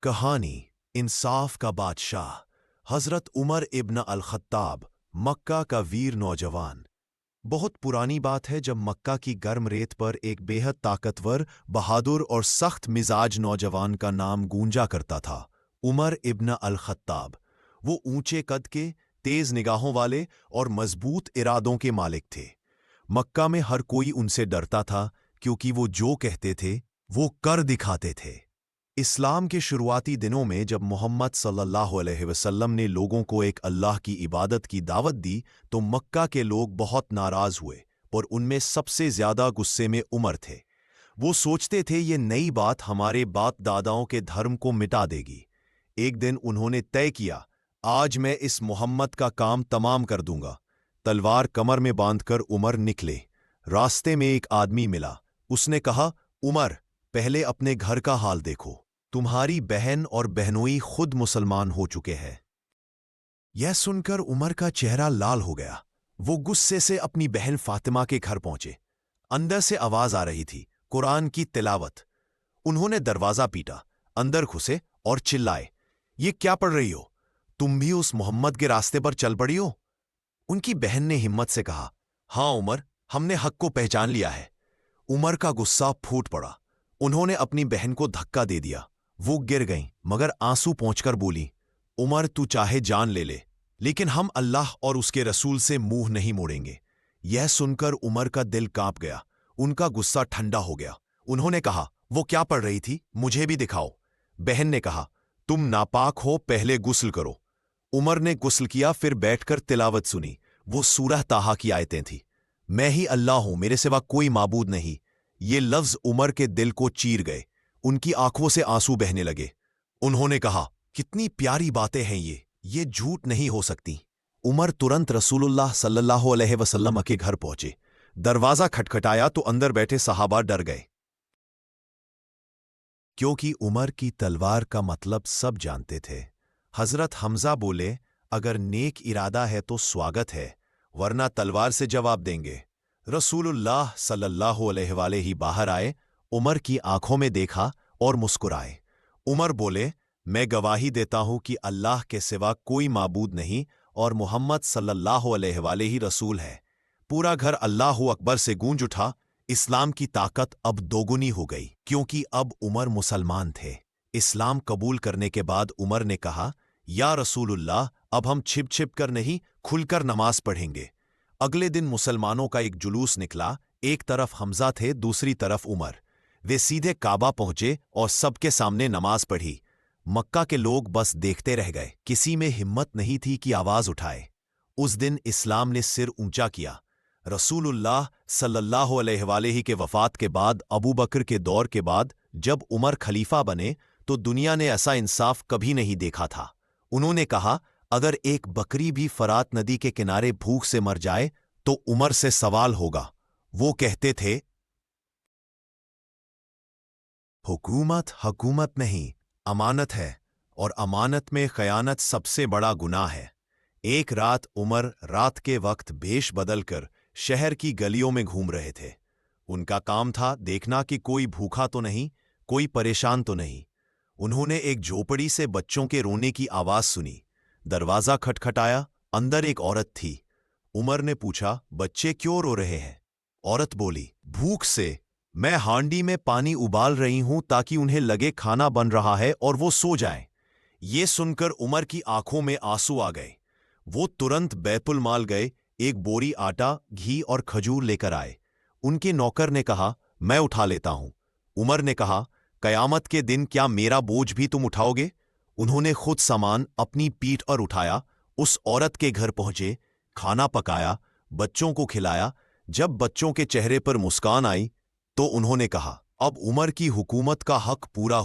कहानी इंसाफ का बादशाह हजरत उमर इब्न अल-खत्ताब, मक्का का वीर नौजवान। बहुत पुरानी बात है जब मक्का की गर्म रेत पर एक बेहद ताकतवर, बहादुर और सख्त मिजाज नौजवान का नाम गूंजा करता था, उमर इब्न अल-खत्ताब। वो ऊंचे कद के, तेज निगाहों वाले और मजबूत इरादों के मालिक थे। मक्का में हर कोई उनसे डरता था क्योंकि वो जो कहते थे वो कर दिखाते थे। इस्लाम के शुरुआती दिनों में जब मोहम्मद सल्लल्लाहु अलैहि वसल्लम ने लोगों को एक अल्लाह की इबादत की दावत दी तो मक्का के लोग बहुत नाराज हुए और उनमें सबसे ज्यादा गुस्से में उमर थे। वो सोचते थे ये नई बात हमारे बाप दादाओं के धर्म को मिटा देगी। एक दिन उन्होंने तय किया, आज मैं इस मोहम्मद का काम तमाम कर दूंगा। तलवार कमर में बांधकर उमर निकले। रास्ते में एक आदमी मिला। उसने कहा, उमर, पहले अपने घर का हाल देखो। तुम्हारी बहन और बहनोई खुद मुसलमान हो चुके हैं। यह सुनकर उमर का चेहरा लाल हो गया। वो गुस्से से अपनी बहन फातिमा के घर पहुंचे। अंदर से आवाज आ रही थी, कुरान की तिलावत। उन्होंने दरवाजा पीटा, अंदर घुसे और चिल्लाए, ये क्या पढ़ रही हो? तुम भी उस मोहम्मद के रास्ते पर चल पड़ी हो? उनकी बहन ने हिम्मत से कहा, हां उमर, हमने हक को पहचान लिया है। उमर का गुस्सा फूट पड़ा। उन्होंने अपनी बहन को धक्का दे दिया। वो गिर गईं, मगर आंसू पोंछकर बोली, उमर, तू चाहे जान ले ले, लेकिन हम अल्लाह और उसके रसूल से मुंह नहीं मोड़ेंगे। यह सुनकर उमर का दिल कांप गया। उनका गुस्सा ठंडा हो गया। उन्होंने कहा, वो क्या पढ़ रही थी, मुझे भी दिखाओ। बहन ने कहा, तुम नापाक हो, पहले गुस्ल करो। उमर ने गुस्ल किया, फिर बैठकर तिलावत सुनी। वो सूरह ताहा की आयतें थी। मैं ही अल्लाह हूं, मेरे सिवा कोई माबूद नहीं। ये लफ्ज उमर के दिल को चीर गए। उनकी आंखों से आंसू बहने लगे। उन्होंने कहा, कितनी प्यारी बातें हैं ये झूठ नहीं हो सकती। उमर तुरंत रसूलुल्लाह सल्लल्लाहु अलैहि वसल्लम के घर पहुंचे। दरवाजा खटखटाया तो अंदर बैठे सहाबा डर गए, क्योंकि उमर की तलवार का मतलब सब जानते थे। हजरत हमजा बोले, अगर नेक इरादा है तो स्वागत है, वरना तलवार से जवाब देंगे। रसूलुल्लाह सल्लल्लाहु अलैहि बाहर आए, उमर की आंखों में देखा और मुस्कुराए। उमर बोले, मैं गवाही देता हूं कि अल्लाह के सिवा कोई माबूद नहीं और मोहम्मद सल्लल्लाहु अलैहि रसूल है। पूरा घर अल्लाहु अकबर से गूंज उठा। इस्लाम की ताकत अब दोगुनी हो गई, क्योंकि अब उमर मुसलमान थे। इस्लाम कबूल करने के बाद उमर ने कहा, या रसूलुल्लाह, अब हम छिप छिप कर नहीं, खुलकर नमाज पढ़ेंगे। अगले दिन मुसलमानों का एक जुलूस निकला। एक तरफ हमजा थे, दूसरी तरफ उमर। वे सीधे काबा पहुंचे और सबके सामने नमाज पढ़ी। मक्का के लोग बस देखते रह गए। किसी में हिम्मत नहीं थी कि आवाज उठाए। उस दिन इस्लाम ने सिर ऊंचा किया। रसूलुल्लाह सल्लल्लाहु अलैहि के वफात के बाद, अबू बकर के दौर के बाद, जब उमर खलीफा बने तो दुनिया ने ऐसा इंसाफ कभी नहीं देखा था। उन्होंने कहा, अगर एक बकरी भी फरात नदी के किनारे भूख से मर जाए तो उमर से सवाल होगा। वो कहते थे, हुकूमत हकूमत नहीं, अमानत है, और अमानत में खयानत सबसे बड़ा गुनाह है। एक रात उमर रात के वक्त भेष बदलकर शहर की गलियों में घूम रहे थे। उनका काम था देखना कि कोई भूखा तो नहीं, कोई परेशान तो नहीं। उन्होंने एक झोपड़ी से बच्चों के रोने की आवाज सुनी। दरवाजा खटखटाया। अंदर एक औरत थी। उमर ने पूछा, बच्चे क्यों रो रहे हैं? औरत बोली, भूख से। मैं हांडी में पानी उबाल रही हूं ताकि उन्हें लगे खाना बन रहा है और वो सो जाएं। ये सुनकर उमर की आंखों में आंसू आ गए। वो तुरंत बैतुल माल गए, एक बोरी आटा, घी और खजूर लेकर आए। उनके नौकर ने कहा, मैं उठा लेता हूं। उमर ने कहा, कयामत के दिन क्या मेरा बोझ भी तुम उठाओगे? उन्होंने खुद सामान अपनी पीठ पर उठाया, उस औरत के घर पहुंचे, खाना पकाया, बच्चों को खिलाया। जब बच्चों के चेहरे पर मुस्कान आई तो उन्होंने कहा, अब उमर की हुकूमत का हक पूरा हुआ।